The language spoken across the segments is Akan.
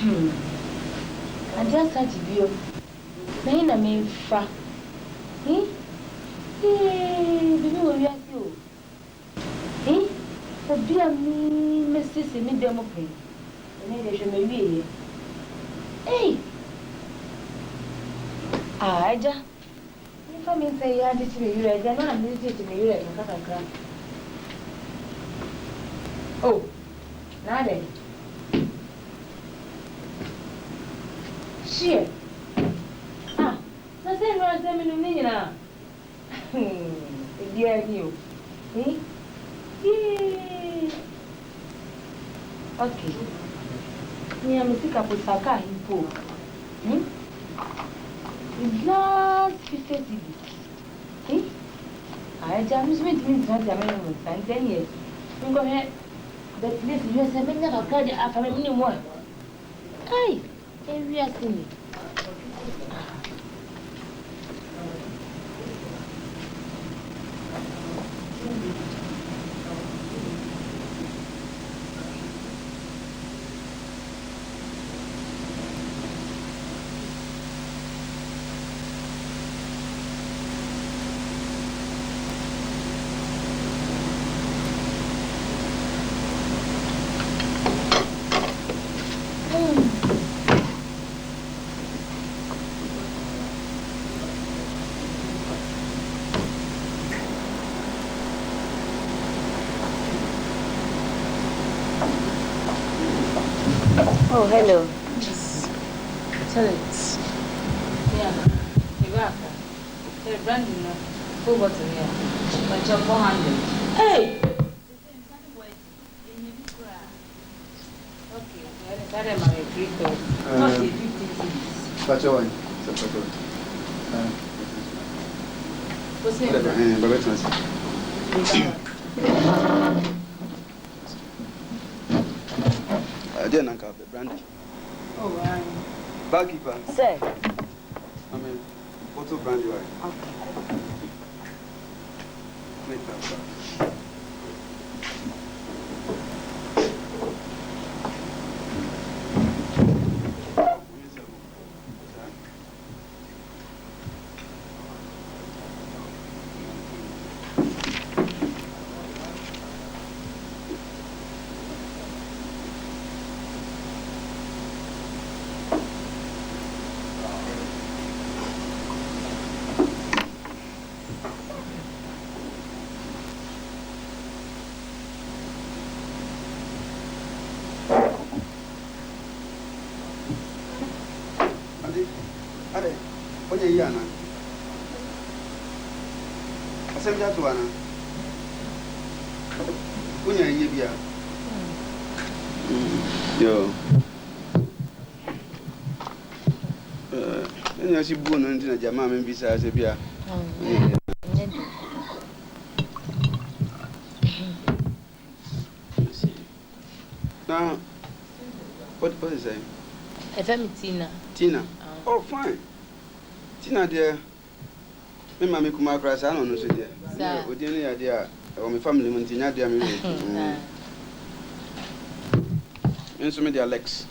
I just had to be a man. I mean, fa. Eh? Baby, will you ask you? Eh? For dear me, Mrs. Me Democrat. And then they should maybe. Hey! I just. If I mean, say, I did to you, I don't know, I'm listening to you, and I can't. Oh, now then. Shit. Ah, no, say, no, I'm saying, no, dear you. Eh? Yeah. Okay. Me, I'm sick of Saka in pool. Last 50 years. Eh? I just went to the 10 years. Go ahead. But this is a seven year old after a minute more. Hey, we are seeing. Oh, hello. Yes. Tell it. Yeah. You're back. Hey, Brandon, who was in here? But you're 400. Hey! Okay, I had my 3 not the 50. But you're one. What's it? I didn't uncle Brandon. Oh, right. Barkeeper. Sir. I mean, bottle brandy wine. Okay. Make that back. Ade, onye yi ana. Asem ja to ana. Onye yi bia. Yo. Enya si bu no ndi na jama me bi sa se bia. Now, what is it? FM Tina. Tina. Oh, fine. Tina, dear. Me, mammy, come across. I don't know, dear. Yeah, with any idea of my family, Montina, dear. And so, dear Alex.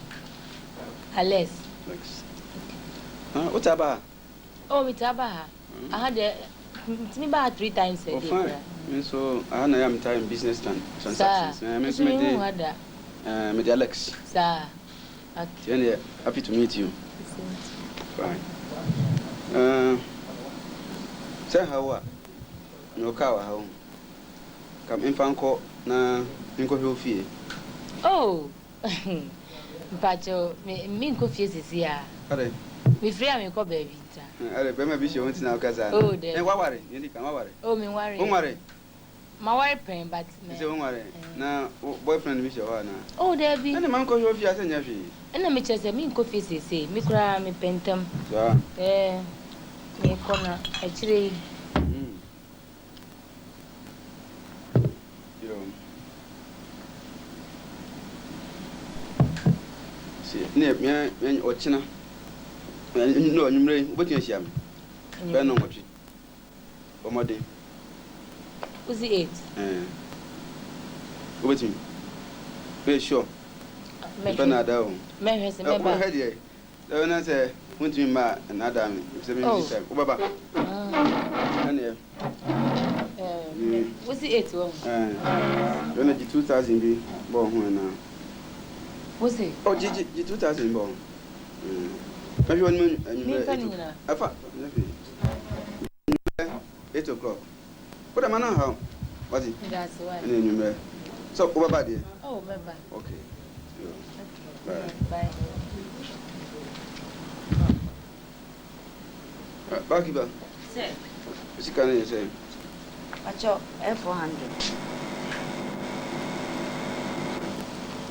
Alex. Alex. What's about? Oh, it's about. I had me about 3 times a day. Fine. And so, I am time business transactions. I miss me, dear Alex. Sir. Okay. Happy to meet you. Fine. Say how are no car home? Come in Fanco na Inco Fee. Oh, Pacho, me coffee is here. We free and go baby. I remember be you want now, Kazan. Oh, then what worry? You come worry. Oh, me worry. Don't worry. My wife pain, but don't worry. Now, boyfriend, Miss Joanna. Oh, there be any man call you if you are saying, and I'm just a mean coffee, say, me cry, me pentum. Me corner, actually. See, near me, or China. No, you may, what you sham. Ben on what you. Oh, my day. Who's the 8? What's him? Very sure. Panada. May say, my head here. Then I say, went to my another me. It's a minute. Baba. What's the 8? Don't let 2000 be born now. What's it? Oh, G 2000 born. Maybe 1 minute and I thought 8 o'clock. What am I now? How? What's it? That's why. So, what about it? Oh, bye. Okay. Bye. Bakiba. Sir. What's the kind of say? Pacho, F400.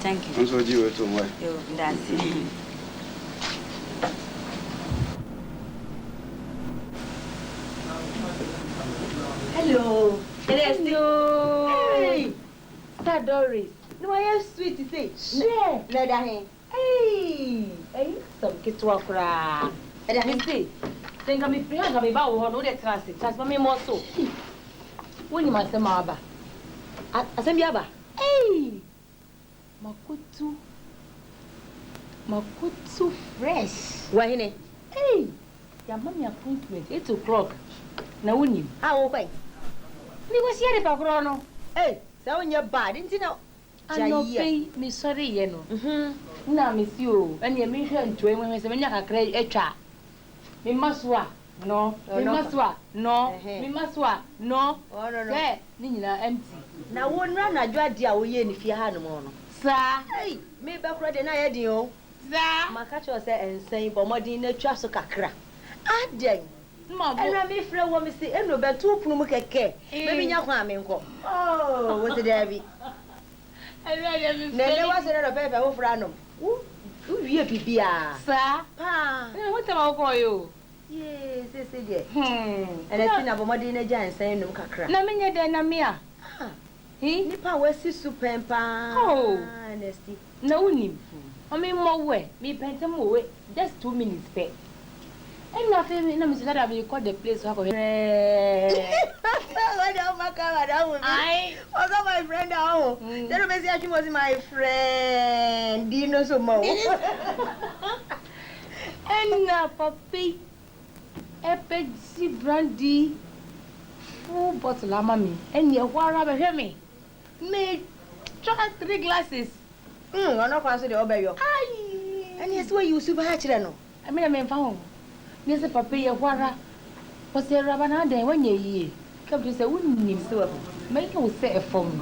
Thank you. I'm sorry, you were too much. That's it. Hello. Hey. Sir Doris. No, I have sweet to say. Share. Let her hang. Hey, some kids walk around. Let me see. Think I'm behind me about one of the transit. Transfer me more so. When you must say, Maba. I say, Yaba. Hey. Makutu fresh. Why, hey. Your mommy appointment 8 o'clock. Now, when you. How open? You was here if I grow. Hey, so when you're bad, didn't you know? I know, pay me sorry, you know. Now, miss you, and you make her enjoy when I say, when you're great, a chat. Me must wa, no, me must wa, no, me must wa, no. Oh, no, no. Nina empty. Now, one run, I dread dear, we if you had no more. Sir, hey, me back right and I had you. Sir, my catcher said and saying, but my dinner trust a crack. Ah, dang. And I may friend want me say, and no better 2 plumake. Maybe not one. Oh, what's the Debbie? There was another paper of random. Who you be, sir? Ah, what about for you? Yes, yes, and I think about my dinner giant saying no crack. No, me, then, Namia. He nipa was super and pa. Oh, honesty. No, name. I mean, more way. Me paint them away. Just 2 minutes pay. And nothing, no, Mr. That will call the place. I was my friend. Tell me, she was my friend. Do you know so much? And now, Papi, Epexy brandy, full bottle of mommy, and your warrior, hear me. Me, try 3 glasses. I'm not going to the obey. And yes, where you super hatchet. I mean, I'm found. Yes, a Papi, Wara was there Rabanade when ye come to say, wouldn't you so? Make you say a phone.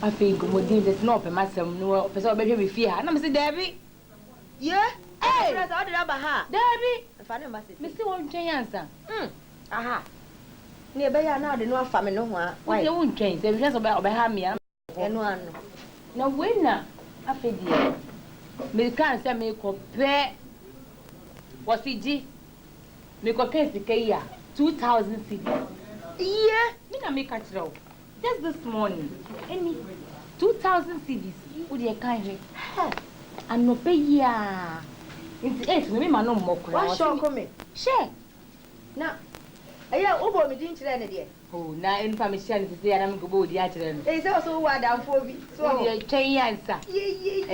I think there's no myself, no, baby with fear. And I'm saying, Debbie. Yeah? Hey, that's all the rubber ha. Debbie, if I don't miss you won't change answer. Aha. Nearby now, the no family, no one. Why you won't change? There's just about behind me. And one. No winner. I feel dear. Me can't say me compare. What's it? Me compare the Kaya 2,000 cedis. Yeah, me na make a throw. Just this morning. Any 2,000 cedis. Would you kind and no pay ya. It's 8, me man no more. What's your comment? Share. Now, I over me didn't tell any. Oh, now information is there. I'm going to go the other. It's also what I'm for me. So you're changing answer. Yeah.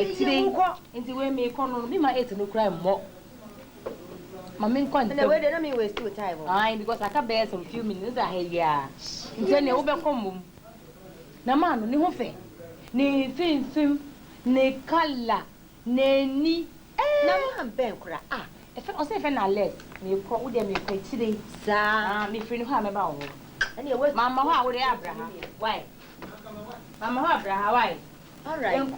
Into where me come me my 8 no crime more. My main content. And the way they don't mean waste too time. Aye, because I can bear some few minutes. I hear. Then you over come. Na man, ni hofe. Ni film, ni color, ni. Na man ben kura. Ah, if I say na less, ni ko wo dem ko today. Sa, ah, me free no ha me ba wo. And you Mama, how would Abraham? Why? Mama, how Abraham? Why? All right.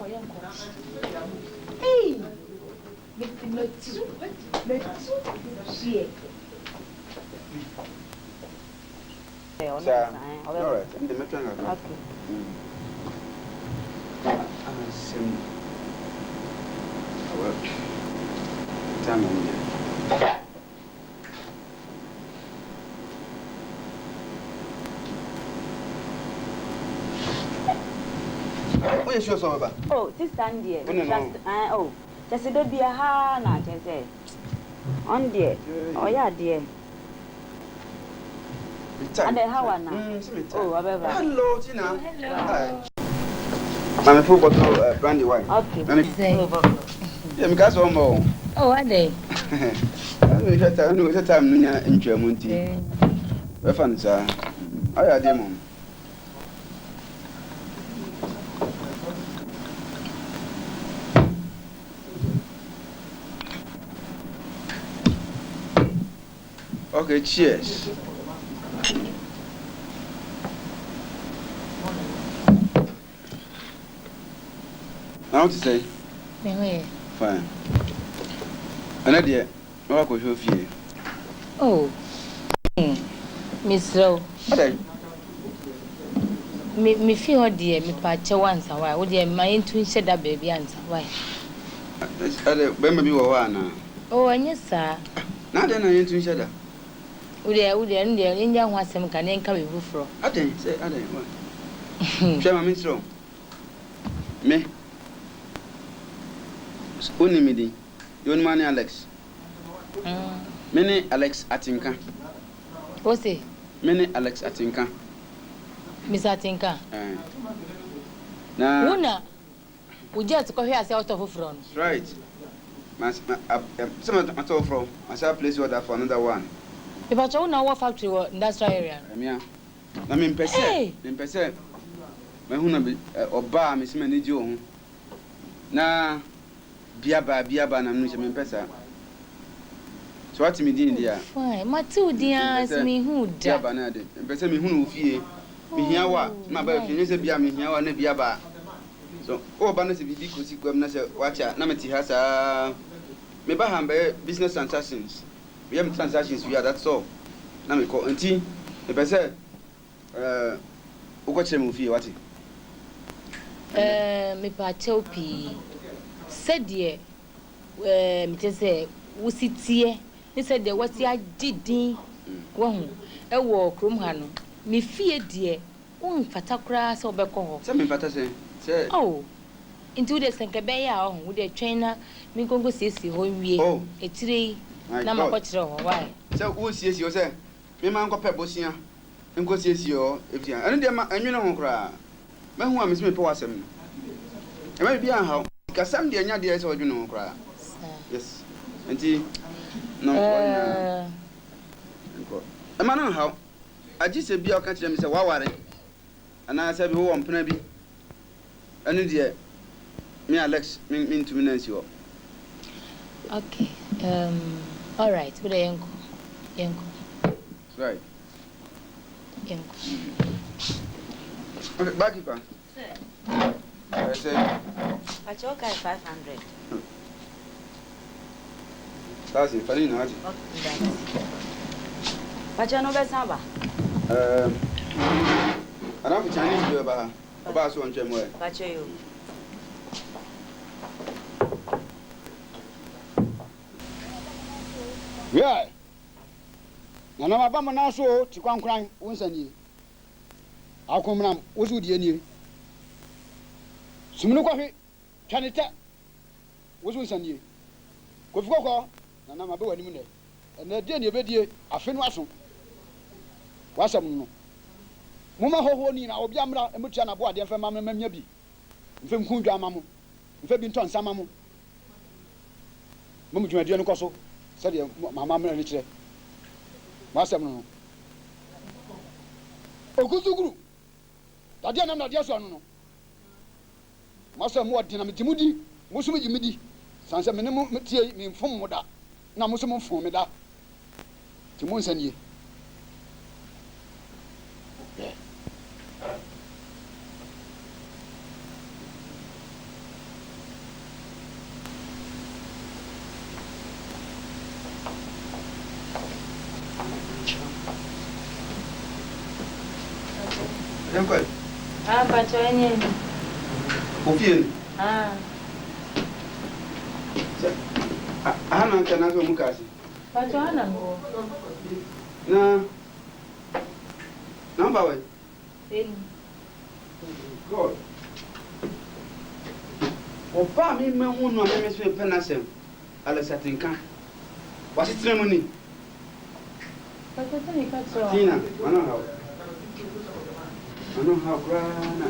Hey! What is your song? Oh, this stand here. Oh, just a baby, ha, not just say. On dear. Oh, yeah, dear. And then how are now? Oh, hello, Tina. Hello. I'm a full bottle brandy wine. Okay. Yeah, because one more. Oh, are they? I know that time in Germany. Where fun, sir? I had them. Okay, cheers. Now what to say? Fine. Another, no, I could show you. Oh, Miss Lowe. Me feel dear, me patch once a while. Would you mind to shed that baby answer? Why? Maybe one. Oh, and yes, sir. Now then, I ain't to each other. Would you, and the Indian wants some can then come with fro? I didn't say, I didn't. Shall I mean so? Me? Only me, you and money, Alex. Many Alex Atinka. What's it? Many Alex Atinka. Miss Atinka. Now, Una, we just go here as out of front. Right. Some of the from I saw a place order for another one. If I told now what factory or industrial area. I mean, per se, my huna or bar, Miss Manidio. Now, Biaba, and I'm not pesa. So what me did there? Fine, my 2 dears, me who Jabana did. And person me who fear. Me here, my baby, you say, be a me here, and be a bar. So, oh, Bannas, if you could see Governor, watch out, Namity has a maybe hamber business transactions. We have transactions, we are that's all. Now we call auntie, if I say, what's your movie, what? Me pachopi said, ye, me just say, we sit here. He said, there was the did one, a walk room, Hano. Me fear, dear, fatakras or beco. Some better say, oh, into the Sankabaya with a trainer, me go see home we oh, a tree. Nama watch why? So, who sees you say? Me man go pebble and go see you if you are, and you know, cry. Man, who am Miss Possum? It might be a how, because some dear dears or you know, cry. Yes, and no, a man how I just said, be a country, Mr. Wawari, and I said, who am Penabi? And dear, me, Alex, mean to menace you. Okay, all right, with a yanko. Right. Yanko. Okay, back you can. I say, I choke at 500. That's it, funny not. But you know best number. I don't Chinese do about so on Chemway. But you. Yeah. Nana mabama na so ti kwankran wonsani. Akomram wosu die ni. Sumunu kwafe twaneta wosu nsani. Kofukoko nana mabe wani mu ne. Na die ne ebedie afenu aso. Wasam no. Muma hoho ni na obi amra emutua na bo ade mfa mamnya bi. Mfem kundwa amamo. Mfe bi nton samamo. Mumu dwumadie no koso. Said mama me kire masem no oguzuguru tade na na de so no masem mo de na metimudi musum jimidi sanse me ne mo tie me mfom mo da na musum mfom me da ti mo nsanie Uncle. But any. Opinion. I don't know Mukasi. But I don't know. No. Number one. God. Opa mi me hu no me so penasem. Ala satinka. What's it money? But I think that's all. Tina, I know how. I know how grand.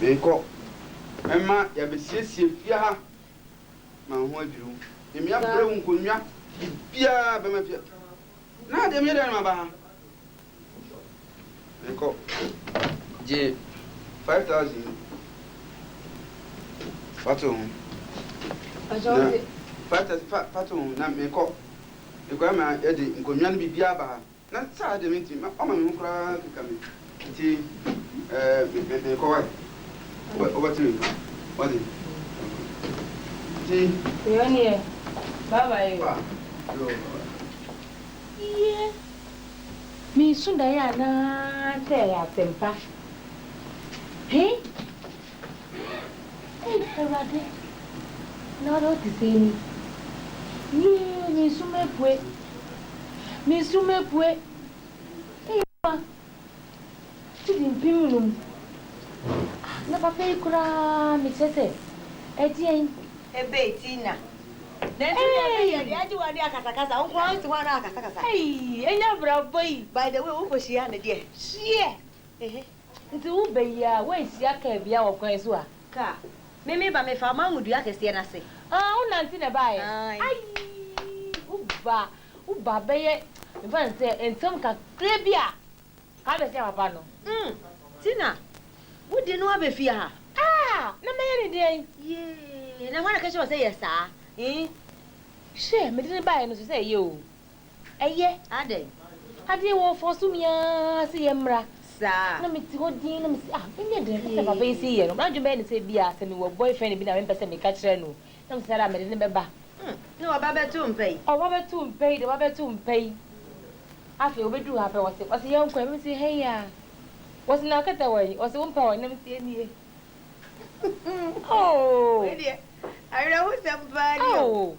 Menko. Emma, ya besiesie fia ha. Ma ho adwuru. Emi abrɛ wo nkonwa bia be ma fia. Na de me de ma ba ha. Menko. Je 5,000. Pato. Ajo. 5,000 pato na menko. Eko ma e de nkonwa no bibia ba ha. Na sa de menti ma o ma me kura kika me. Ti menko wa. Over to you. What is it? See? Bye bye. Yeah. Me sunda ya na te ya tempa. Hey? Hey, Ferrade. No, no, to see me. Yeah, me sume pue. Me sume pue. Hey, ma. Tidin pimunum. Na papa ikura mi sese. Etienne. Ebe Tina. Hey, ya ji wani akasakasa. Unko an tuwa na akasakasa. Hey, enya braboi. By the way, unko shia na die. Shie. Nti wo be ya, we sia ka bia wo kwan so a. Ka. Meme ba me fa mangudu akese na se. Ah, wo nanti na ba ye. Ai. Uba be ye. Me fa nse entom ka krebia. Ka be sia papa no. Tina. Wo di no abefia ha. Ah, na me ye ni den. Ye, na wana ka sho say yes ah. She, me didn't buy no so say you. Eye, Ade. ade wo for sumia se yemra. Sa. Na me ti hodin na me si me de se papa yi si ye no. Na dwuma ni se bia se me wo boyfriend bi na me pese me ka kire no. Na me sara me de me ba. No ba be tu mpei. O wa be tu mpei, de wa be tu mpei. Afi obedu ha pe wose ye nkwa me si hey ya. Wose na kata wani, wose wo mpa wani na me si enie. Oh. We dia. Ai ra wo se ba ni. Oh.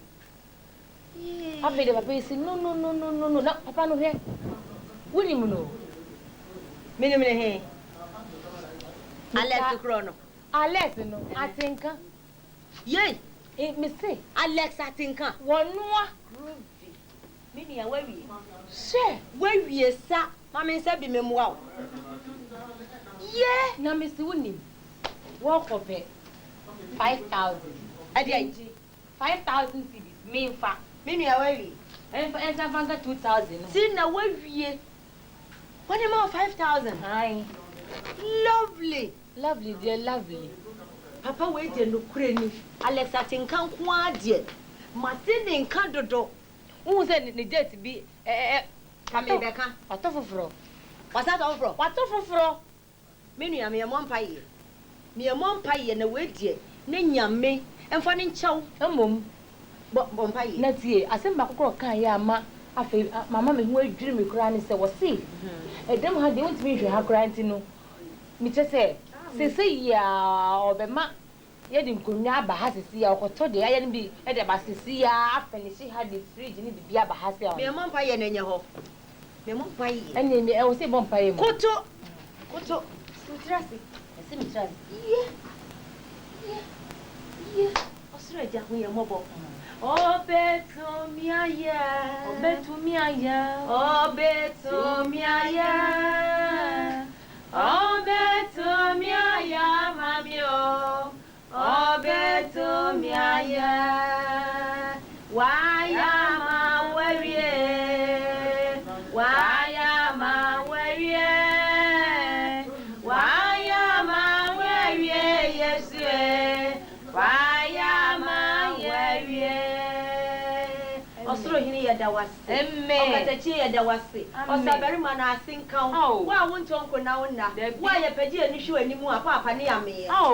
Afi de papa yi si no. Na papa no he. Wuni mu no. Mini he. Alex Krono. Alex no, atinka. Yey. Me say, Alex atinka. Wonua. Mini ya wawie. She, Wawie sa. Mama nsa bi memua. yeah, na me si wuni. Walk up 5,000. Ade ai. 5,000 cedis. Me fa. Mini ya wawie. En fa 2,000. Tina wawie. What am 5,000? Hi. Lovely. Lovely, dear, lovely. Papa we de no kure ni. Alex atinka nko ade. Martin nka dodo. Who said the date be Kame beka. Watofofro. Wasa ta ofro. Watofofro. Menu ya me mompaye. Me mompaye na we die. Na nyame emfa ne nchaw. Emom. Bompaye. Na tie, asemba kokoro kan ya ama afi mama me ho adwiri me kura ni se wo se. Edem ha de wontimi hwe ha kura nti no. Mi chese sese ya obema ye di nkonwa aba ha sese ya okoto de aye ne bi e de ba sese ya afenisi ha de fridge ni bi aba ha se ya. Me mompaye na nya ho. Me mompaye. Ene me e wo se bompa ye mo. Koto. Sutrasi. Ese mi trust. Yeah. Osura ja ho ye mobo. Obetumiaya. Obetumiaya. Obetumiaya. Obetumiaya mamio. Obetumiaya. Wayama werie. Wayama werie. Wayama werie Yesue. Wayama werie. Osoro hini ya dawase. Emme. Okatachi ya dawase. Osabari mana asinkan. Wa wonto nko na wonna. Wa ye pedi ani hwe ani mu apa apa ne ya me.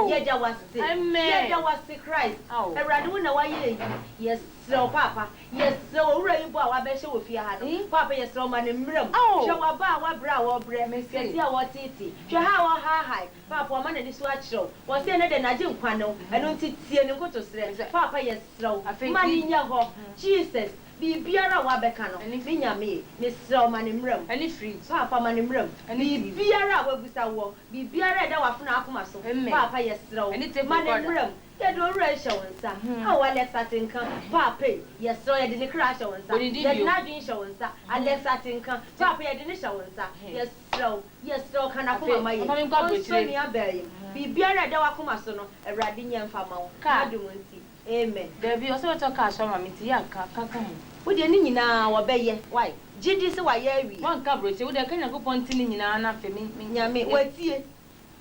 Ye dawase. Ye dawase Christ. Ewrade wonna wa ye yes slow papa. Yes slow owura yibo a wa be hye wo fie ha no. Papa yes slow man mrem. Hwe wa ba wa bra wa bre. Yesi a wo titi. Hwe ha wa ha hai. Papa wa mana ni so a kiro. Wo se ne de na je nkwa no. Eno ntitie ne nkoto sre. Papa yes slow. Mani nya ho. Jesus. Bibiara wa beka no me nyame me sraw manimram Ani free. papa manimram bibiara wa busa wo bibiara da wa funa akoma so papa ye sraw manimram ye do ora hye wonsa ha wa Alexatinka papa ye sraw ye de ne kra hye wonsa ye de na dwin hye wonsa Alexatinka papa ye de ne hye wonsa ye sraw kana akoma maye so ni abaye bibiara da wakoma so no Awurade nyemfa ma wo adum nti amen there be also to ka so ma me ti ya ka wo de ni nyina wo beye why gidi se wa ye awi wan ka broche wo de ka Nyankopon ti ni nyina na fe me nyame watie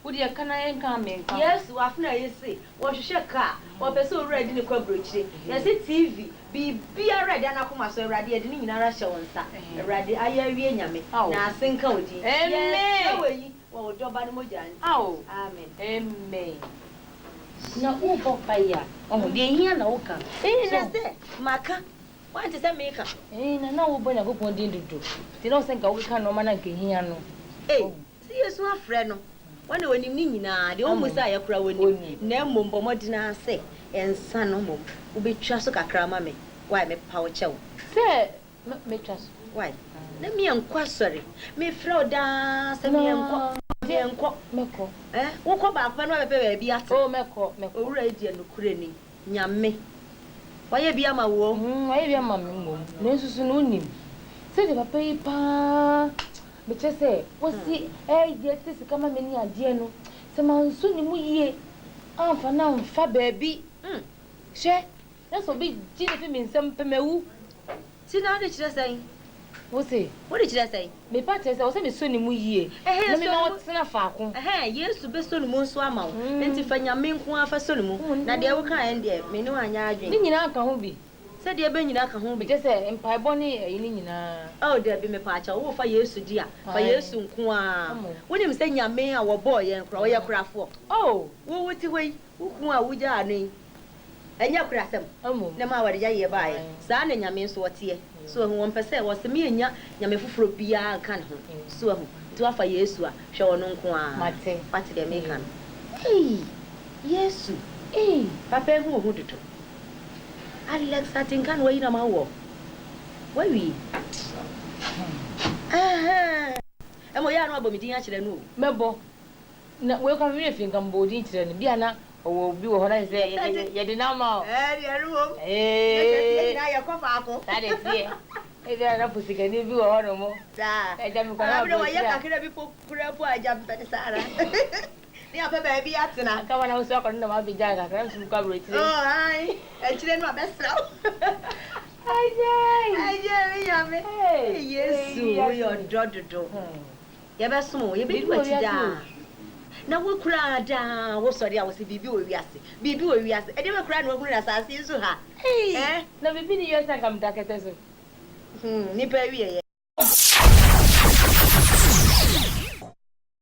wo de ka na en ka me nka yes afuna yesi wo hwehwe ka wo pese o ready ni kwa broche yesi TV bibiara da na koma so Awurade ye de ni nyina ra hye wonsa Awurade aye awie nyame na asenka odi amen wo doba ni moja nti amen amen na wo bo fire de hia na wo ka na se maka want to say make na wo bo Nyankopon din dudu ti no senka wo ka no ma na nke hia no si yesu afre no wana wonim ni nyina de o musa ya kura wonim na mmombo modina ase ensa no mom wo betwa so kakra ma me why me pa wo chew se me twa so why na me enkwa sori me frɛ da se me enkɔ meko wo kɔ ba akwa no bebe ba bi ate meko owura edi anokure ni nyame waye bia ma wo waye bia ma me mom na nsusu no nim se de papa yi pa be chese wo si je tisi kama me ni ade no se mansu ni mu yie amfa na mfa baabi hwe na so bi jine fi me nsam pemewu ti na de chire sai wo se wo de chire sai me pa chese wo se me so ni mu yie na me na wo tena faako yesu be so ni mu nso ama wo enti fa nyame nko afa so ni mu na de wo kan en de me ni wanya adwen ni nyina aka ho bi se de be nyina aka ho bi je se empai boni ni nyina de be me pa acha wo fa yesu di a fa yesu nko a wonim se nyame a wo boy en kra wo ye krafo wo wuti hoi wo ku a wuja anen enya krasem na ma wade ya ye bae saa na nyame nso wote so hu won pese wo se me nya nyame foforo bia kan ho so hu tu afa yesu a hwe wono nko a mate de me kan yesu papa hu hu duto Alex atinkan wo yina ma wo wawi emo ya no abomidin a kire no mebo na we ka me fi nkan bodin kire no bia na owo bi wo hona se ye de na ma ye ruo na ya ko fa ko ta de tie bia na pusika ni bi wo hono mo ta ja mi ko na bo ya ka kire bi po kure po aja pe sara ni apa baby atena ka wana uso ko ndo ma bi ja ka kra su ka bro tie ai chire no abesra mi yame yesu yo dododo ye be sumo ye be duati da na wo kura da wo sori a wo se bibi wo wiase e de me kura na wo kura na sase nso ha na bibi ni yo san kam takete so ni pa wiye